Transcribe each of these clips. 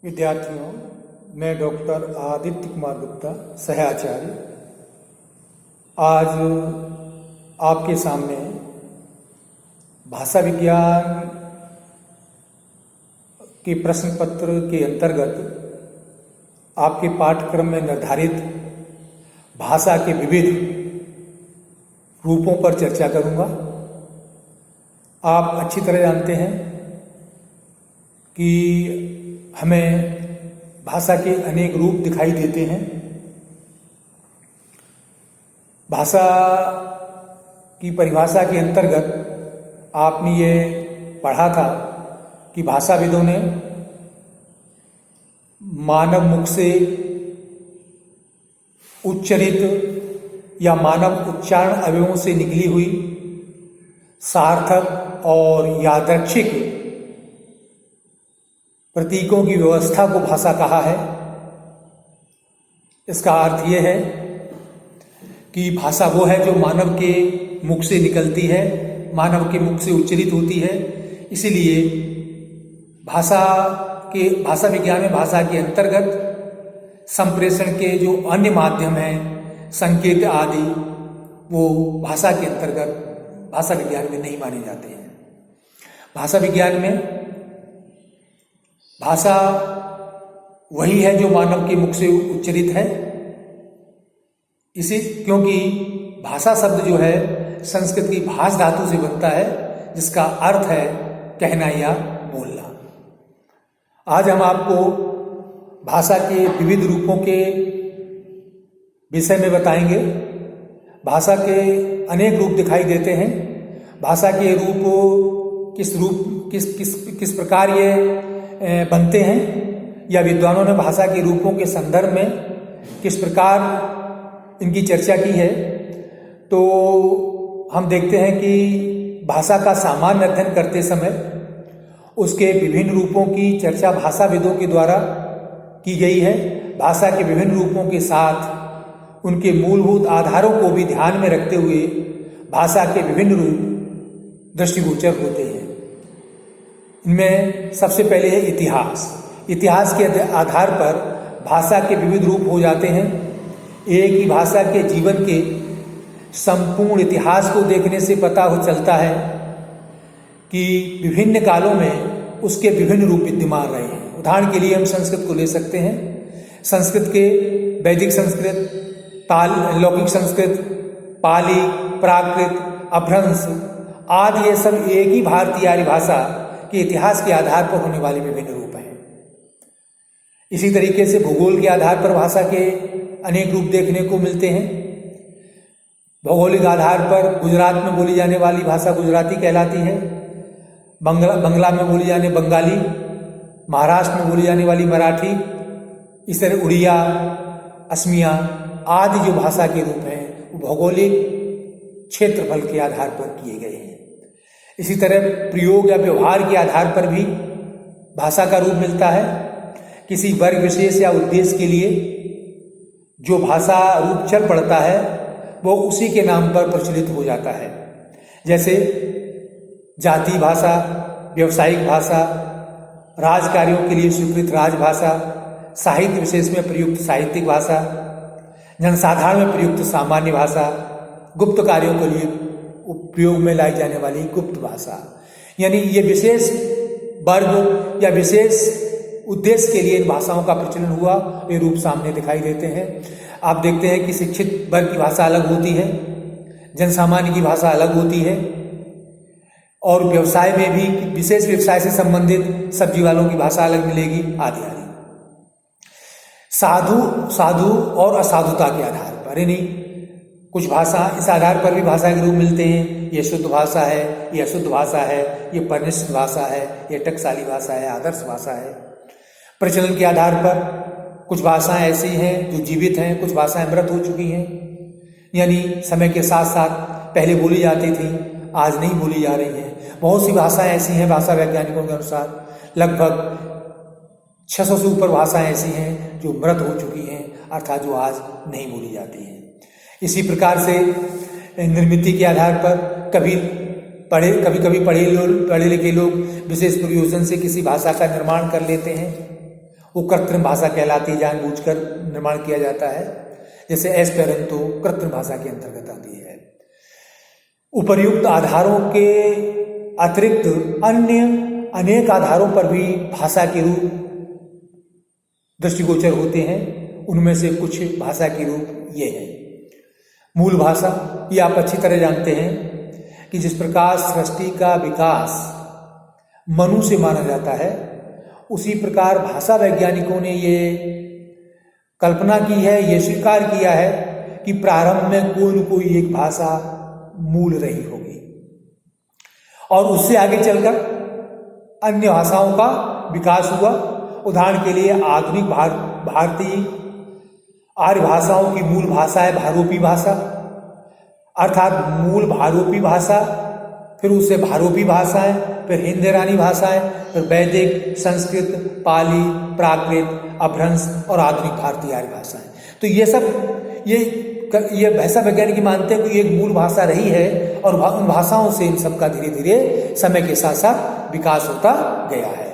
विद्यार्थियों, मैं डॉक्टर आदित्य कुमार गुप्ता, सहाचार्य, आज आपके सामने भाषा विज्ञान के प्रश्न पत्र के अंतर्गत आपके पाठ्यक्रम में निर्धारित भाषा के विविध रूपों पर चर्चा करूंगा। आप अच्छी तरह जानते हैं कि हमें भाषा के अनेक रूप दिखाई देते हैं। भाषा की परिभाषा के अंतर्गत आपने ये पढ़ा था कि भाषाविदों ने मानव मुख से उच्चरित या मानव उच्चारण अवयवों से निकली हुई सार्थक और यादृच्छिक प्रतीकों की व्यवस्था को भाषा कहा है। इसका अर्थ यह है कि भाषा वो है जो मानव के मुख से निकलती है, मानव के मुख से उच्चरित होती है। इसीलिए भाषा विज्ञान में भाषा के अंतर्गत संप्रेषण के जो अन्य माध्यम हैं, संकेत आदि, वो भाषा के अंतर्गत भाषा विज्ञान में नहीं माने जाते हैं। भाषा विज्ञान में भाषा वही है जो मानव के मुख से उच्चरित है। क्योंकि भाषा शब्द जो है संस्कृत की भाष धातु से बनता है, जिसका अर्थ है कहना या बोलना। आज हम आपको भाषा के विविध रूपों के विषय में बताएंगे। भाषा के अनेक रूप दिखाई देते हैं। भाषा के रूप किस प्रकार ये बनते हैं, या विद्वानों ने भाषा के रूपों के संदर्भ में किस प्रकार इनकी चर्चा की है, तो हम देखते हैं कि भाषा का सामान्य अध्ययन करते समय उसके विभिन्न रूपों की चर्चा भाषाविदों के द्वारा की गई है। भाषा के विभिन्न रूपों के साथ उनके मूलभूत आधारों को भी ध्यान में रखते हुए भाषा के विभिन्न रूप दृष्टिगोचर होते हैं। इनमें सबसे पहले है इतिहास। इतिहास के आधार पर भाषा के विविध रूप हो जाते हैं। एक ही भाषा के जीवन के संपूर्ण इतिहास को देखने से पता हो चलता है कि विभिन्न कालों में उसके विभिन्न रूप विद्यमान रहे हैं। उदाहरण के लिए हम संस्कृत को ले सकते हैं। संस्कृत के वैदिक संस्कृत, लौकिक संस्कृत, पाली, प्राकृत, अपभ्रंश आदि, ये सब एक ही भारतीय आर्य भाषा के इतिहास के आधार पर होने वाले विभिन्न रूप हैं। इसी तरीके से भूगोल के आधार पर भाषा के अनेक रूप देखने को मिलते हैं। भौगोलिक आधार पर गुजरात में बोली जाने वाली भाषा गुजराती कहलाती है, बंगला में बोली जाने बंगाली, महाराष्ट्र में बोली जाने वाली मराठी, इस तरह उड़िया, असमिया आदि जो भाषा के रूप हैं वो भौगोलिक क्षेत्रफल के आधार पर किए गए हैं। इसी तरह प्रयोग या व्यवहार के आधार पर भी भाषा का रूप मिलता है। किसी वर्ग विशेष या उद्देश्य के लिए जो भाषा रूप चल पड़ता है वो उसी के नाम पर प्रचलित हो जाता है। जैसे जाति भाषा, व्यावसायिक भाषा, राजकार्यों के लिए स्वीकृत राजभाषा, साहित्य विशेष में प्रयुक्त साहित्यिक भाषा, जनसाधारण में प्रयुक्त सामान्य भाषा, गुप्त कार्यों के लिए उपयोग में लाई जाने वाली गुप्त भाषा। यानी ये विशेष वर्ग या विशेष उद्देश्य के लिए इन भाषाओं का प्रचलन हुआ, ये रूप सामने दिखाई देते हैं। आप देखते हैं कि शिक्षित वर्ग की भाषा अलग होती है, जनसामान्य की भाषा अलग होती है, और व्यवसाय में भी विशेष व्यवसाय से संबंधित सब्जी वालों की भाषा अलग मिलेगी, आदि आदि। साधु और असाधुता के आधार पर, यानी कुछ भाषा इस आधार पर भी भाषा के रूप मिलते हैं। ये शुद्ध भाषा है, ये अशुद्ध भाषा है, ये परिनिष्ठ भाषा है, ये टकसाली भाषा है, आदर्श भाषा है। प्रचलन के आधार पर कुछ भाषाएं ऐसी हैं जो जीवित हैं, कुछ भाषाएं मृत हो चुकी हैं, यानी समय के साथ साथ पहले बोली जाती थी, आज नहीं बोली जा रही हैं। बहुत सी भाषाएं ऐसी हैं, भाषा वैज्ञानिकों के अनुसार लगभग 600 से ऊपर भाषाएं ऐसी हैं जो मृत हो चुकी हैं, अर्थात जो आज नहीं बोली जाती हैं। इसी प्रकार से निर्मित के आधार पर कभी कभी पढ़े लिखे लोग विशेष प्रयोजन से किसी भाषा का निर्माण कर लेते हैं वो कृत्रिम भाषा कहलाती है, जानबूझकर निर्माण किया जाता है। जैसे एस्पेरेंतो कृत्रिम भाषा के अंतर्गत आती है। उपर्युक्त आधारों के अतिरिक्त अन्य अनेक आधारों पर भी भाषा के रूप दृष्टिगोचर होते हैं। उनमें से कुछ भाषा के रूप ये हैं। मूल भाषा, ये आप अच्छी तरह जानते हैं कि जिस प्रकार सृष्टि का विकास मनु से माना जाता है, उसी प्रकार भाषा वैज्ञानिकों ने ये कल्पना की है, ये स्वीकार किया है कि प्रारंभ में कोई न कोई एक भाषा मूल रही होगी और उससे आगे चलकर अन्य भाषाओं का विकास हुआ। उदाहरण के लिए आधुनिक भारतीय आर्य भाषाओं की मूल भाषा है भारोपी भाषा, अर्थात मूल भारोपी भाषा, फिर उससे भारोपी भाषाएं, फिर हिंद ईरानी भाषाएं, फिर वैदिक, संस्कृत, पाली, प्राकृत, अपभ्रंश और आधुनिक भारतीय आर्य भाषाएं। तो ये सब ये भाषा वैज्ञानिक मानते हैं कि एक मूल भाषा रही है और उन भाषाओं से इन सबका धीरे धीरे समय के साथ साथ विकास होता गया है।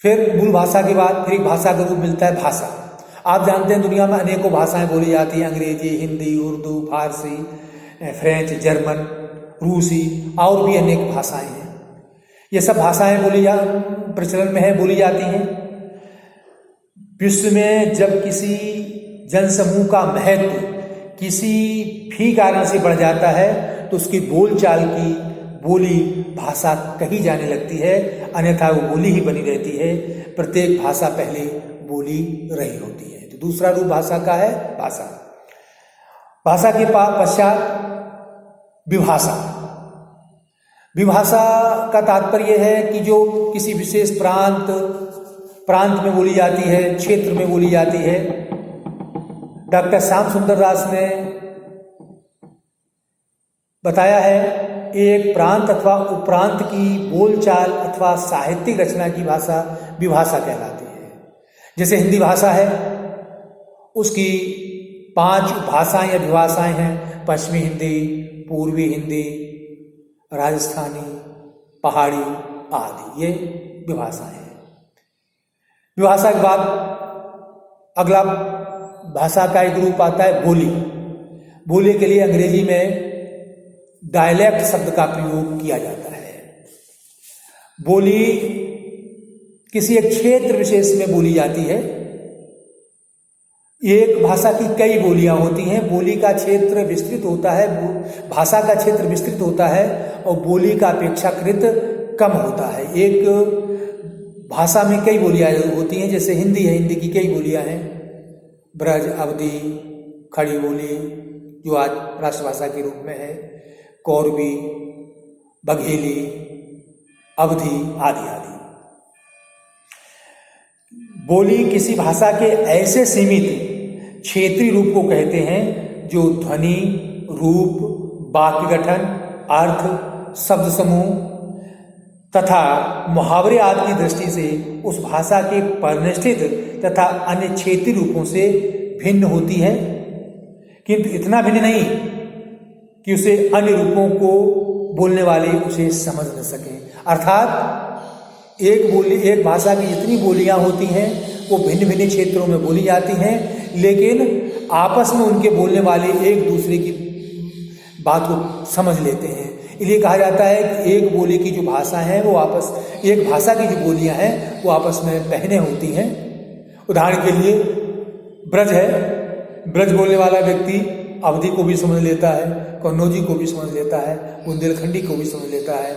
फिर मूल भाषा के बाद फिर एक भाषा का रूप मिलता है भाषा। आप जानते हैं दुनिया में अनेकों भाषाएं बोली जाती हैं, अंग्रेजी, हिंदी, उर्दू, फारसी, फ्रेंच, जर्मन, रूसी और भी अनेक भाषाएं हैं। ये सब भाषाएं प्रचलन में है, बोली जाती हैं। विश्व में जब किसी जनसमूह का महत्व किसी भी कारण से बढ़ जाता है तो उसकी बोलचाल की बोली भाषा कही जाने लगती है, अन्यथा वो बोली ही बनी रहती है। प्रत्येक भाषा पहले बोली रही होती है। तो दूसरा रूप भाषा का है भाषा। भाषा के पश्चात विभाषा। विभाषा का तात्पर्य है कि जो किसी विशेष प्रांत में बोली जाती है, क्षेत्र में बोली जाती है। डॉक्टर श्याम सुंदर दास ने बताया है, एक प्रांत अथवा उपप्रांत की बोलचाल अथवा साहित्यिक रचना की भाषा विभाषा कहलाती है। जैसे हिंदी भाषा है, उसकी 5 भाषाएं या विभाषाएं हैं: पश्चिमी हिंदी, पूर्वी हिंदी, राजस्थानी, पहाड़ी आदि। ये विभाषाएं हैं। विभाषा के बाद अगला भाषा का एक रूप आता है बोली। बोली के लिए अंग्रेजी में डायलेक्ट शब्द का प्रयोग किया जाता है। बोली किसी एक क्षेत्र विशेष में बोली जाती है। एक भाषा की कई बोलियां होती हैं। बोली का क्षेत्र विस्तृत होता है, भाषा का क्षेत्र विस्तृत होता है और बोली का अपेक्षाकृत कम होता है। एक भाषा में कई बोलियां होती हैं, जैसे हिंदी है, हिंदी की कई बोलियां हैं: ब्रज, अवधी, खड़ी बोली जो आज राष्ट्रभाषा के रूप में है, कौरवी, बघेली, अवधी आदि आदि। बोली किसी भाषा के ऐसे सीमित क्षेत्रीय रूप को कहते हैं जो ध्वनि, रूप, वाक्य गठन, अर्थ, शब्द समूह तथा मुहावरे आदि की दृष्टि से उस भाषा के परिनिष्ठित तथा अन्य क्षेत्रीय रूपों से भिन्न होती है, किंतु इतना भिन्न नहीं कि उसे अन्य रूपों को बोलने वाले उसे समझ न सकें। अर्थात एक भाषा की जितनी बोलियां होती हैं वो भिन्न भिन्न क्षेत्रों में बोली जाती हैं, लेकिन आपस में उनके बोलने वाले एक दूसरे की बात को समझ लेते हैं। इसलिए कहा जाता है कि एक बोली की जो भाषा है वो एक भाषा की जो बोलियां हैं वो आपस में बहनें होती हैं। उदाहरण के लिए ब्रज है, ब्रज बोलने वाला व्यक्ति अवधी को भी समझ लेता है, कन्नौजी को भी समझ लेता है, बुंदेलखंडी को भी समझ लेता है,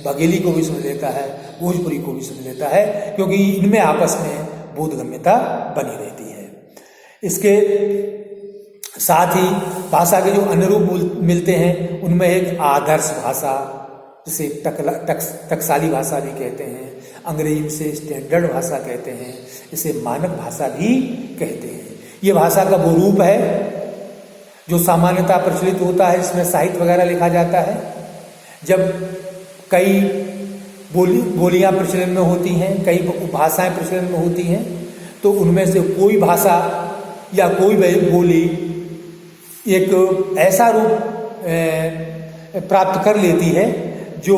बघेली को भी समझ लेता है, भोजपुरी को भी समझ लेता है, क्योंकि इनमें आपस में बोधगम्यता बनी रहती है। इसके साथ ही भाषा के जो अन्य रूप मिलते हैं उनमें एक आदर्श भाषा, जिसे टकसाली भाषा भी कहते हैं, अंग्रेजी से स्टैंडर्ड भाषा कहते हैं, इसे मानक भाषा भी कहते हैं। ये भाषा का वो रूप है जो सामान्यतः प्रचलित होता है, इसमें साहित्य वगैरह लिखा जाता है। जब कई बोलियां प्रचलन में होती हैं, कई भाषाएं प्रचलन में होती हैं, तो उनमें से कोई भाषा या कोई बोली एक ऐसा रूप प्राप्त कर लेती है जो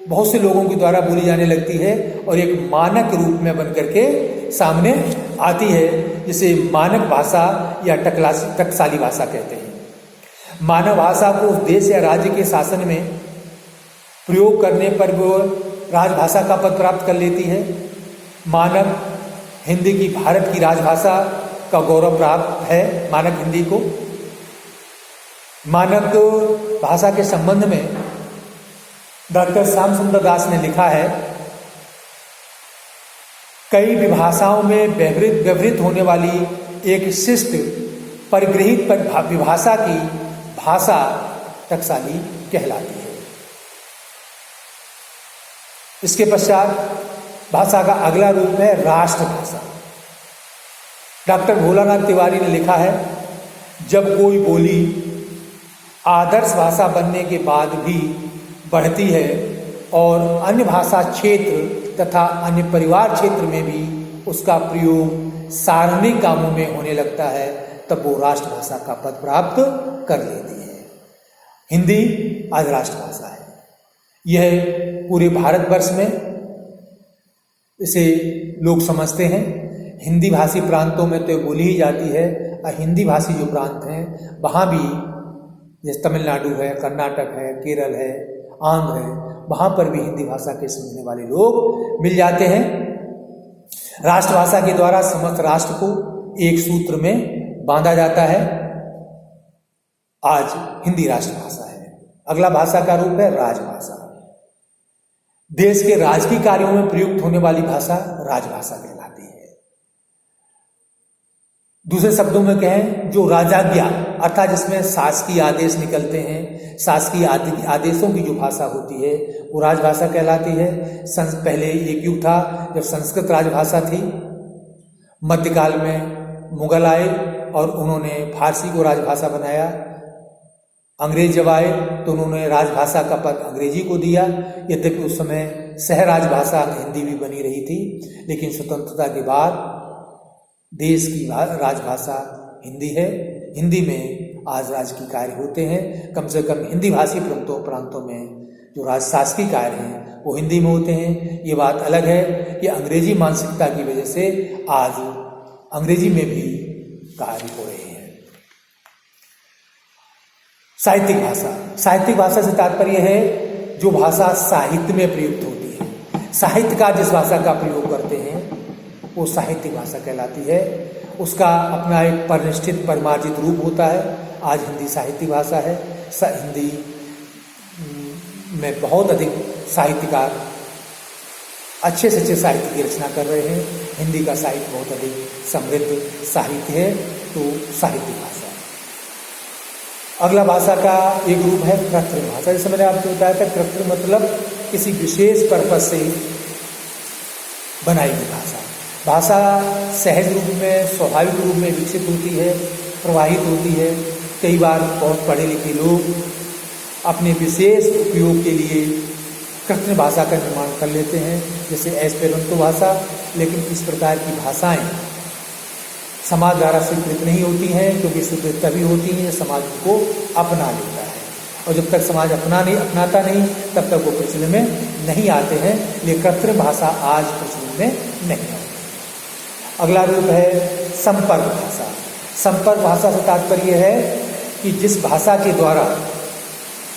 बहुत से लोगों के द्वारा बोली जाने लगती है और एक मानक रूप में बन करके सामने आती है, जिसे मानक भाषा या टकसाली भाषा कहते हैं। मानक भाषा को देश या राज्य के शासन में प्रयोग करने पर वो राजभाषा का पद प्राप्त कर लेती है। मानक हिंदी की भारत की राजभाषा का गौरव प्राप्त है। मानक हिंदी को मानक भाषा के संबंध में डॉक्टर श्याम सुंदर दास ने लिखा है, कई विभाषाओं में व्यवहृत होने वाली एक शिष्ट परिगृहित विभाषा की भाषा टकसाली कहलाती है। इसके पश्चात भाषा का अगला रूप है राष्ट्रभाषा। डॉक्टर भोलानाथ तिवारी ने लिखा है, जब कोई बोली आदर्श भाषा बनने के बाद भी बढ़ती है और अन्य भाषा क्षेत्र तथा अन्य परिवार क्षेत्र में भी उसका प्रयोग सार्वजनिक कामों में होने लगता है, तब वो राष्ट्रभाषा का पद प्राप्त कर लेती है। हिंदी आज राष्ट्रभाषा है। यह पूरे भारतवर्ष में इसे लोग समझते हैं। हिंदी भाषी प्रांतों में तो बोली ही जाती है, और हिंदी भाषी जो प्रांत हैं वहाँ भी, जैसे तमिलनाडु है, कर्नाटक है, केरल है, आंध्र है, वहाँ पर भी हिंदी भाषा के समझने वाले लोग मिल जाते हैं। राष्ट्रभाषा के द्वारा समस्त राष्ट्र को एक सूत्र में बांधा जाता है। आज हिंदी राष्ट्रभाषा है। अगला भाषा का रूप है राजभाषा। देश के राजकीय कार्यों में प्रयुक्त होने वाली भाषा राजभाषा कहलाती है। दूसरे शब्दों में कहें, जो राजाज्ञा अर्थात जिसमें शासकीय आदेश निकलते हैं, शासकीय आदेशों की जो भाषा होती है वो राजभाषा कहलाती है। पहले एक युग था जब संस्कृत राजभाषा थी। मध्यकाल में मुगल आए और उन्होंने फारसी को राजभाषा बनाया। अंग्रेज जब आए तो उन्होंने राजभाषा का पद अंग्रेजी को दिया। यद्यपि उस समय सह राजभाषा हिंदी भी बनी रही थी, लेकिन स्वतंत्रता के बाद देश की राजभाषा हिंदी है। हिंदी में आज राजकीय कार्य होते हैं। कम से कम हिंदी भाषी प्रांतों में जो शासकीय कार्य हैं वो हिंदी में होते हैं। ये बात अलग है कि अंग्रेजी मानसिकता की वजह से आज अंग्रेजी में भी कार्य हो रहे हैं। साहित्यिक भाषा। साहित्यिक भाषा से तात्पर्य है जो भाषा साहित्य में प्रयुक्त होती है। साहित्यकार जिस भाषा का प्रयोग करते हैं वो साहित्यिक भाषा कहलाती है। उसका अपना एक परिनिष्ठित परिमार्जित रूप होता है। आज हिंदी साहित्यिक भाषा है। हिंदी में बहुत अधिक साहित्यकार अच्छे से अच्छे साहित्य की रचना कर रहे हैं। हिंदी का साहित्य बहुत अधिक समृद्ध साहित्य है, तो साहित्यिक भाषा। अगला भाषा का एक रूप है कृत्रिम भाषा। जैसे मैंने आपको बताया था, कृत्रिम मतलब किसी विशेष पर्पज से बनाई गई भाषा। भाषा सहज रूप में, स्वाभाविक रूप में विकसित होती है, प्रवाहित होती है। कई बार बहुत पढ़े लिखे लोग अपने विशेष उपयोग के लिए कृत्रिम भाषा का निर्माण कर लेते हैं, जैसे एस्पेरेंटो भाषा। लेकिन इस प्रकार की भाषाएं समाज द्वारा स्वीकृत नहीं होती हैं, क्योंकि स्वीकृत तभी होती हैं जब समाज को अपना लेता है, और जब तक समाज अपनाता नहीं तब तक वो प्रचलन में नहीं आते हैं। लेकिन कृत्रिम भाषा आज प्रचलन में नहीं है। अगला रूप है संपर्क भाषा। संपर्क भाषा से तात्पर्य है कि जिस भाषा के द्वारा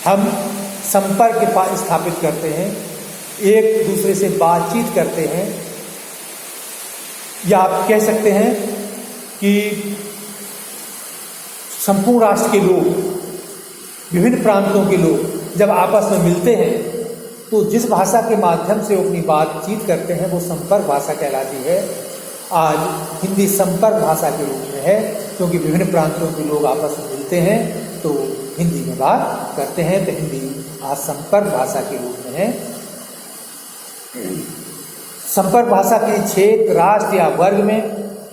हम संपर्क स्थापित करते हैं, एक दूसरे से बातचीत करते हैं, या आप कह सकते हैं कि संपूर्ण राष्ट्र के लोग, विभिन्न प्रांतों के लोग जब आपस में मिलते हैं तो जिस भाषा के माध्यम से वो अपनी बातचीत करते हैं वो संपर्क भाषा कहलाती है। आज हिंदी संपर्क भाषा के रूप में है, क्योंकि विभिन्न प्रांतों के लोग आपस में मिलते हैं तो हिंदी में बात करते हैं, तो हिंदी आज संपर्क भाषा के रूप में है। संपर्क भाषा के क्षेत्र, राष्ट्र या वर्ग में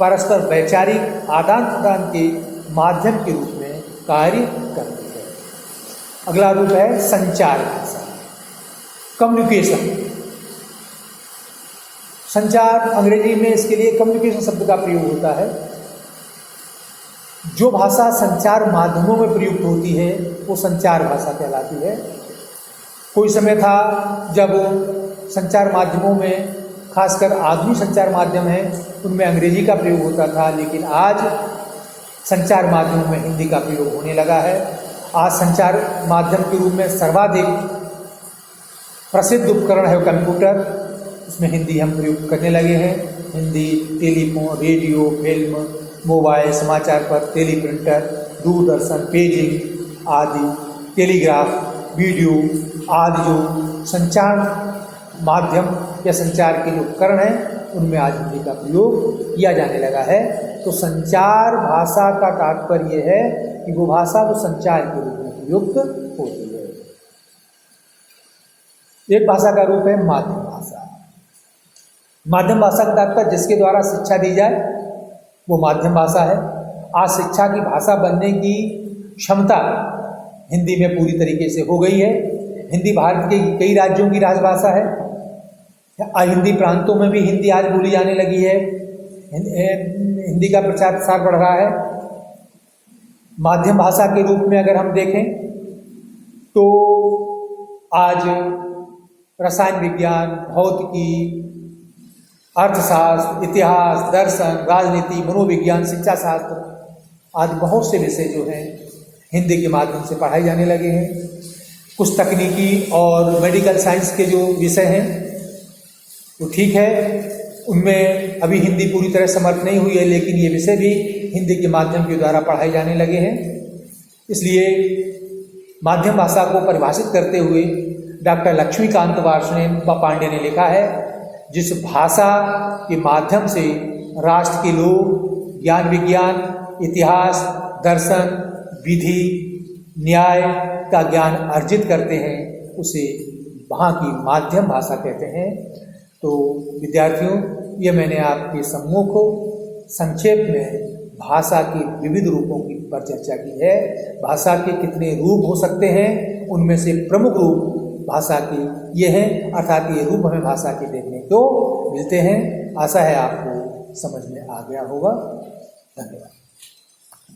परस्पर वैचारिक आदान प्रदान के माध्यम के रूप में कार्य करती है। अगला रूप है संचार भाषा, कम्युनिकेशन। संचार अंग्रेजी में इसके लिए कम्युनिकेशन शब्द का प्रयोग होता है। जो भाषा संचार माध्यमों में प्रयुक्त होती है वो संचार भाषा कहलाती है। कोई समय था जब संचार माध्यमों में, खासकर आधुनिक संचार माध्यम हैं, उनमें अंग्रेजी का प्रयोग होता था, लेकिन आज संचार माध्यमों में हिंदी का प्रयोग होने लगा है। आज संचार माध्यम के रूप में सर्वाधिक प्रसिद्ध उपकरण है कंप्यूटर, उसमें हिंदी हम प्रयोग करने लगे हैं। Hindi telephone, radio, film, mobile, समाचार पत्र, टेलीप्रिंटर, दूरदर्शन, पेजिंग आदि, टेलीग्राफ, वीडियो आदि जो संचार माध्यम या संचार के जो उपकरण हैं उनमें आज हिंदी का प्रयोग किया जाने लगा है। तो संचार भाषा का तात्पर्य है कि वो भाषा वो संचार के रूप में प्रयुक्त होती है। एक भाषा का रूप है माध्यम भाषा। माध्यम भाषा का तात्पर्य जिसके द्वारा शिक्षा दी जाए वो माध्यम भाषा है। आज शिक्षा की भाषा बनने की क्षमता हिंदी में पूरी तरीके से हो गई है। हिंदी भारत के कई राज्यों की राजभाषा है। अहिंदी प्रांतों में भी हिंदी आज बोली जाने लगी है। हिंदी का प्रचार प्रसार बढ़ रहा है। माध्यम भाषा के रूप में अगर हम देखें तो आज रसायन विज्ञान, भौतिकी, अर्थशास्त्र, इतिहास, दर्शन, राजनीति, मनोविज्ञान, शिक्षा शास्त्र आदि बहुत से विषय जो हैं हिंदी के माध्यम से पढ़ाए जाने लगे हैं। कुछ तकनीकी और मेडिकल साइंस के जो विषय हैं तो ठीक है, उनमें अभी हिंदी पूरी तरह समर्थ नहीं हुई है, लेकिन ये विषय भी हिंदी के माध्यम के द्वारा पढ़ाए जाने लगे हैं। इसलिए माध्यम भाषा को परिभाषित करते हुए डॉक्टर लक्ष्मीकांत पांडे ने लिखा है, जिस भाषा के माध्यम से राष्ट्र के लोग ज्ञान विज्ञान, इतिहास, दर्शन, विधि, न्याय का ज्ञान अर्जित करते हैं उसे वहाँ की माध्यम भाषा कहते हैं। तो विद्यार्थियों, ये मैंने आपके सम्मुख संक्षेप में भाषा के विविध रूपों की पर चर्चा की है। भाषा के कितने रूप हो सकते हैं, उनमें से प्रमुख रूप भाषा के ये हैं, अर्थात ये रूप हमें भाषा के देखने को मिलते हैं। आशा है आपको समझ में आ गया होगा। धन्यवाद।